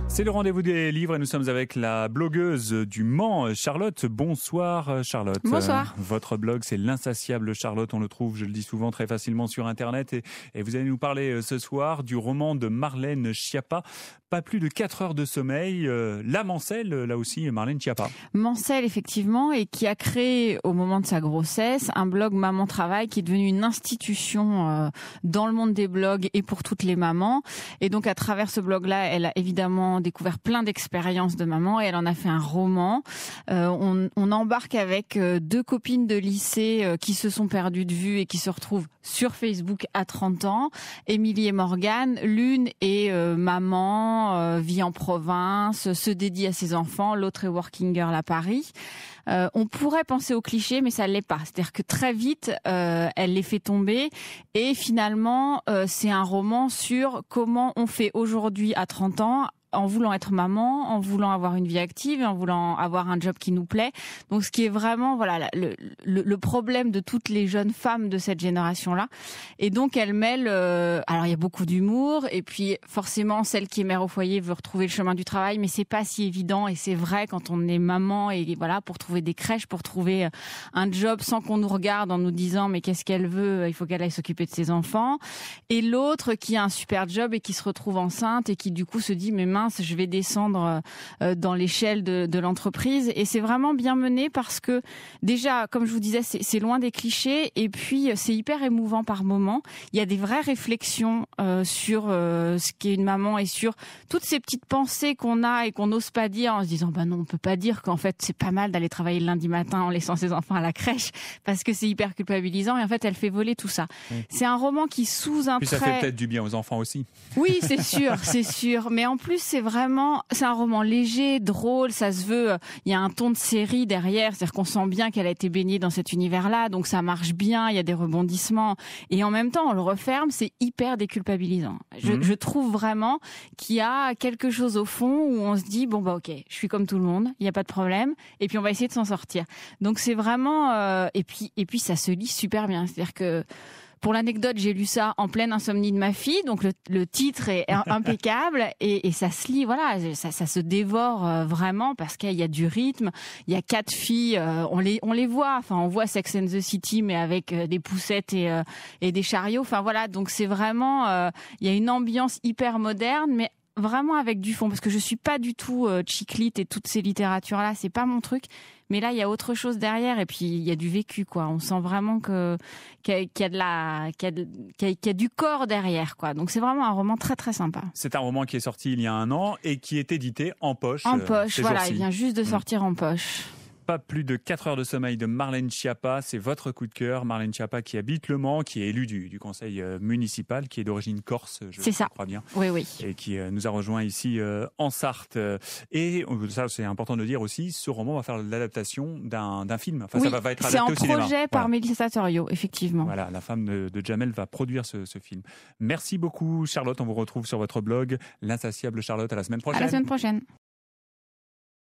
C'est le rendez-vous des livres et nous sommes avec la blogueuse du Mans, Charlotte. Bonsoir Charlotte. Bonsoir. Votre blog, c'est l'Insatiable Charlotte. On le trouve, je le dis souvent, très facilement sur Internet. Et vous allez nous parler ce soir du roman de Marlène Schiappa. Pas plus de 4 heures de sommeil. La Mancelle, là aussi, Marlène Schiappa. Mancelle, effectivement, et qui a créé, au moment de sa grossesse, un blog Maman Travail qui est devenu une institution dans le monde des blogs et pour toutes les mamans. Et donc, à travers ce blog-là, elle a évidemment découvert plein d'expériences de maman et elle en a fait un roman. On embarque avec 2 copines de lycée qui se sont perdues de vue et qui se retrouvent sur Facebook à 30 ans. Émilie et Morgane, l'une est maman, vit en province, se dédie à ses enfants, l'autre est working girl à Paris. On pourrait penser au cliché, mais ça ne l'est pas. C'est-à-dire que très vite, elle les fait tomber. Et finalement, c'est un roman sur comment on fait aujourd'hui à 30 ans en voulant être maman, en voulant avoir une vie active, en voulant avoir un job qui nous plaît. Donc, ce qui est vraiment, voilà, le problème de toutes les jeunes femmes de cette génération-là. Et donc, elle mêle, alors il y a beaucoup d'humour, et puis forcément, celle qui est mère au foyer veut retrouver le chemin du travail, mais c'est pas si évident, et c'est vrai quand on est maman, et voilà, pour trouver des crèches, pour trouver un job sans qu'on nous regarde en nous disant, mais qu'est-ce qu'elle veut, il faut qu'elle aille s'occuper de ses enfants. Et l'autre qui a un super job et qui se retrouve enceinte, et qui du coup se dit, mais mince, je vais descendre dans l'échelle de l'entreprise. Et c'est vraiment bien mené parce que déjà, comme je vous disais, c'est loin des clichés et puis c'est hyper émouvant par moments. Il y a des vraies réflexions sur ce qu'est une maman et sur toutes ces petites pensées qu'on a et qu'on n'ose pas dire en se disant bah non, on peut pas dire qu'en fait c'est pas mal d'aller travailler le lundi matin en laissant ses enfants à la crèche parce que c'est hyper culpabilisant et en fait elle fait voler tout ça. Oui. C'est un roman qui sous un trait... Puis ça fait peut-être du bien aux enfants aussi. Oui, c'est sûr. Mais en plus, c'est un roman léger, drôle, ça se veut, il y a un ton de série derrière, c'est-à-dire qu'on sent bien qu'elle a été baignée dans cet univers-là, donc ça marche bien, il y a des rebondissements, et en même temps, on le referme, c'est hyper déculpabilisant. Je trouve vraiment qu'il y a quelque chose au fond où on se dit, bon bah ok, je suis comme tout le monde, il n'y a pas de problème, et puis on va essayer de s'en sortir. Donc c'est vraiment, et puis ça se lit super bien, c'est-à-dire que pour l'anecdote, j'ai lu ça en pleine insomnie de ma fille, donc le titre est impeccable et ça se lit, voilà, ça se dévore vraiment parce qu'il y a du rythme. Il y a 4 filles, on les voit, enfin on voit Sex and the City mais avec des poussettes et des chariots. Enfin voilà, donc c'est vraiment, il y a une ambiance hyper moderne, mais vraiment avec du fond, parce que je suis pas du tout chick-lit et toutes ces littératures-là, c'est pas mon truc. Mais là, il y a autre chose derrière et puis il y a du vécu, quoi. On sent vraiment qu'il y a du corps derrière, quoi. Donc c'est vraiment un roman très très sympa. C'est un roman qui est sorti il y a 1 an et qui est édité en poche. En poche, voilà, il vient juste de sortir en poche. Pas plus de 4 heures de sommeil de Marlène Schiappa, c'est votre coup de cœur. Marlène Schiappa qui habite Le Mans, qui est élue du conseil municipal, qui est d'origine corse, je crois bien. Oui. Et qui nous a rejoint ici en Sarthe. Et ça, c'est important de dire aussi, ce roman va faire l'adaptation d'un film. Enfin, oui, ça va être adapté au cinéma. C'est en projet par Mélissa Torio, effectivement. Voilà, la femme de Jamel va produire ce film. Merci beaucoup Charlotte, on vous retrouve sur votre blog, l'Insatiable Charlotte, à la semaine prochaine. À la semaine prochaine.